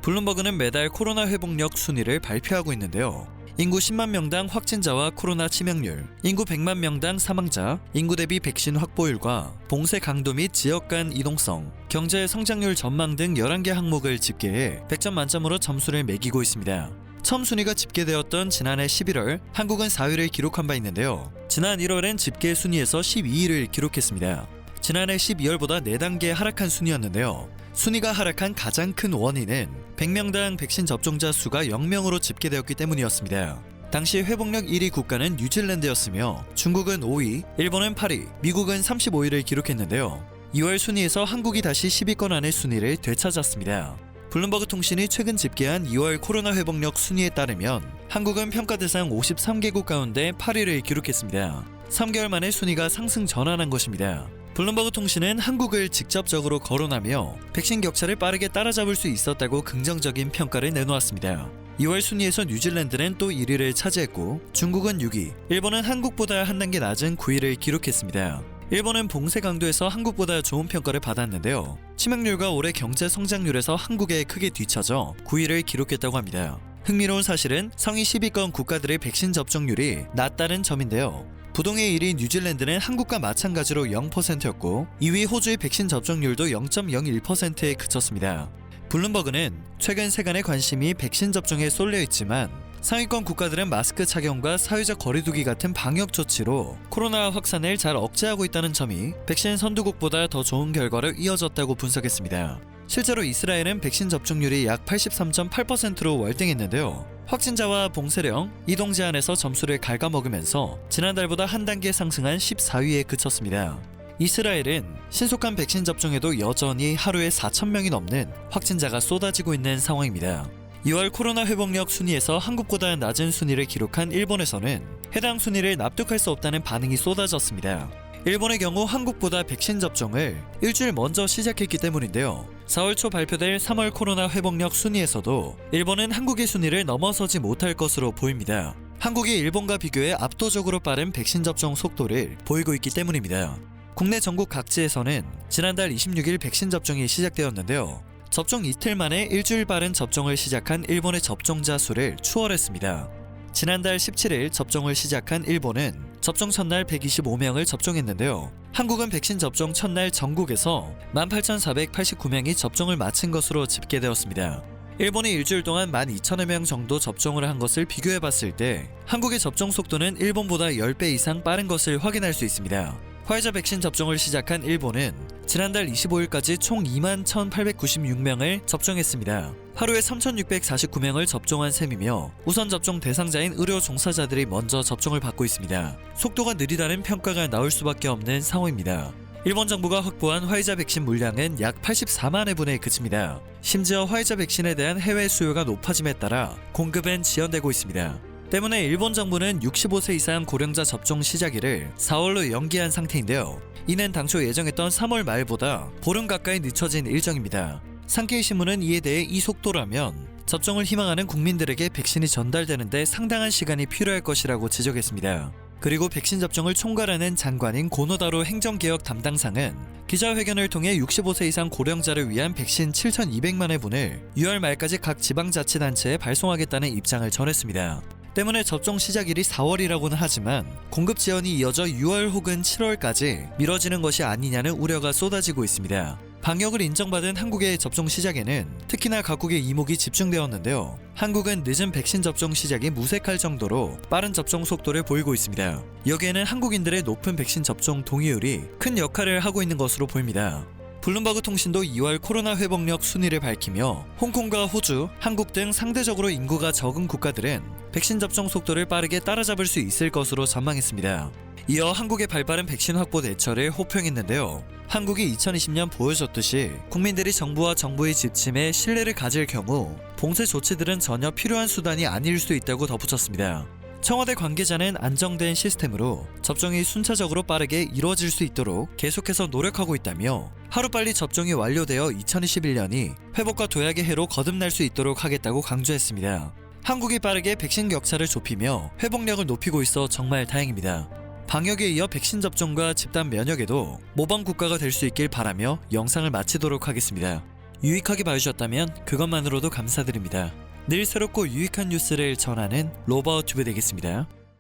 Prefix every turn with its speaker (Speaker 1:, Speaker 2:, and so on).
Speaker 1: 블룸버그는 매달 코로나 회복력 순위를 발표하고 있는데요. 인구 10만 명당 확진자와 코로나 치명률, 인구 100만 명당 사망자, 인구 대비 백신 확보율과 봉쇄 강도 및 지역 간 이동성, 경제 성장률 전망 등 11개 항목을 집계해 100점 만점으로 점수를 매기고 있습니다. 처음 순위가 집계되었던 지난해 11월, 한국은 4위를 기록한 바 있는데요. 지난 1월엔 집계 순위에서 12위를 기록했습니다. 지난해 12월보다 4단계 하락한 순위였는데요. 순위가 하락한 가장 큰 원인은 100명당 백신 접종자 수가 0명으로 집계되었기 때문이었습니다. 당시 회복력 1위 국가는 뉴질랜드였으며 중국은 5위, 일본은 8위, 미국은 35위를 기록했는데요. 2월 순위에서 한국이 다시 10위권 안의 순위를 되찾았습니다. 블룸버그 통신이 최근 집계한 2월 코로나 회복력 순위에 따르면 한국은 평가 대상 53개국 가운데 8위를 기록했습니다. 3개월 만에 순위가 상승 전환한 것입니다. 블룸버그 통신은 한국을 직접적으로 거론하며 백신 격차를 빠르게 따라잡을 수 있었다고 긍정적인 평가를 내놓았습니다. 2월 순위에서 뉴질랜드는 또 1위를 차지했고 중국은 6위, 일본은 한국보다 한 단계 낮은 9위를 기록했습니다. 일본은 봉쇄 강도에서 한국보다 좋은 평가를 받았는데요. 치명률과 올해 경제 성장률에서 한국에 크게 뒤처져 9위를 기록했다고 합니다. 흥미로운 사실은 상위 10위권 국가들의 백신 접종률이 낮다는 점인데요. 부동의 1위 뉴질랜드는 한국과 마찬가지로 0%였고 2위 호주의 백신 접종률도 0.01%에 그쳤습니다. 블룸버그는 최근 세간의 관심이 백신 접종에 쏠려 있지만 상위권 국가들은 마스크 착용과 사회적 거리두기 같은 방역 조치로 코로나 확산을 잘 억제하고 있다는 점이 백신 선두국보다 더 좋은 결과로 이어졌다고 분석했습니다. 실제로 이스라엘은 백신 접종률이 약 83.8%로 월등했는데요. 확진자와 봉쇄령, 이동 제한에서 점수를 갉아먹으면서 지난달보다 한 단계 상승한 14위에 그쳤습니다. 이스라엘은 신속한 백신 접종에도 여전히 하루에 4,000명이 넘는 확진자가 쏟아지고 있는 상황입니다. 2월 코로나 회복력 순위에서 한국보다 낮은 순위를 기록한 일본에서는 해당 순위를 납득할 수 없다는 반응이 쏟아졌습니다. 일본의 경우 한국보다 백신 접종을 일주일 먼저 시작했기 때문인데요. 4월 초 발표될 3월 코로나 회복력 순위에서도 일본은 한국의 순위를 넘어서지 못할 것으로 보입니다. 한국이 일본과 비교해 압도적으로 빠른 백신 접종 속도를 보이고 있기 때문입니다. 국내 전국 각지에서는 지난달 26일 백신 접종이 시작되었는데요. 접종 이틀 만에 일주일 빠른 접종을 시작한 일본의 접종자 수를 추월했습니다. 지난달 17일 접종을 시작한 일본은 접종 첫날 125명을 접종했는데요. 한국은 백신 접종 첫날 전국에서 18,489명이 접종을 마친 것으로 집계되었습니다. 일본이 일주일 동안 12,000여 명 정도 접종을 한 것을 비교해봤을 때 한국의 접종 속도는 일본보다 10배 이상 빠른 것을 확인할 수 있습니다. 화이자 백신 접종을 시작한 일본은 지난달 25일까지 총 21,896명을 접종했습니다. 하루에 3,649명을 접종한 셈이며 우선 접종 대상자인 의료 종사자들이 먼저 접종을 받고 있습니다. 속도가 느리다는 평가가 나올 수밖에 없는 상황입니다. 일본 정부가 확보한 화이자 백신 물량은 약 84만 회분에 그칩니다. 심지어 화이자 백신에 대한 해외 수요가 높아짐에 따라 공급은 지연되고 있습니다. 때문에 일본 정부는 65세 이상 고령자 접종 시작일을 4월로 연기한 상태인데요. 이는 당초 예정했던 3월 말보다 보름 가까이 늦춰진 일정입니다. 산케이 신문은 이에 대해 이 속도라면 접종을 희망하는 국민들에게 백신이 전달되는데 상당한 시간이 필요할 것이라고 지적했습니다. 그리고 백신 접종을 총괄하는 장관인 고노다로 행정개혁 담당상은 기자회견을 통해 65세 이상 고령자를 위한 백신 7,200만 회분을 6월 말까지 각 지방자치단체에 발송하겠다는 입장을 전했습니다. 때문에 접종 시작일이 4월이라고는 하지만 공급 지연이 이어져 6월 혹은 7월까지 미뤄지는 것이 아니냐는 우려가 쏟아지고 있습니다. 방역을 인정받은 한국의 접종 시작에는 특히나 각국의 이목이 집중되었는데요. 한국은 늦은 백신 접종 시작이 무색할 정도로 빠른 접종 속도를 보이고 있습니다. 여기에는 한국인들의 높은 백신 접종 동의율이 큰 역할을 하고 있는 것으로 보입니다. 블룸버그 통신도 2월 코로나 회복력 순위를 밝히며 홍콩과 호주, 한국 등 상대적으로 인구가 적은 국가들은 백신 접종 속도를 빠르게 따라잡을 수 있을 것으로 전망했습니다. 이어 한국의 발빠른 백신 확보 대처를 호평했는데요. 한국이 2020년 보여줬듯이 국민들이 정부와 정부의 지침에 신뢰를 가질 경우 봉쇄 조치들은 전혀 필요한 수단이 아닐 수 있다고 덧붙였습니다. 청와대 관계자는 안정된 시스템으로 접종이 순차적으로 빠르게 이루어질 수 있도록 계속해서 노력하고 있다며 하루빨리 접종이 완료되어 2021년이 회복과 도약의 해로 거듭날 수 있도록 하겠다고 강조했습니다. 한국이 빠르게 백신 격차를 좁히며 회복력을 높이고 있어 정말 다행입니다. 방역에 이어 백신 접종과 집단 면역에도 모범 국가가 될 수 있길 바라며 영상을 마치도록 하겠습니다. 유익하게 봐주셨다면 그것만으로도 감사드립니다. 늘 새롭고 유익한 뉴스를 전하는 로버튜브 되겠습니다.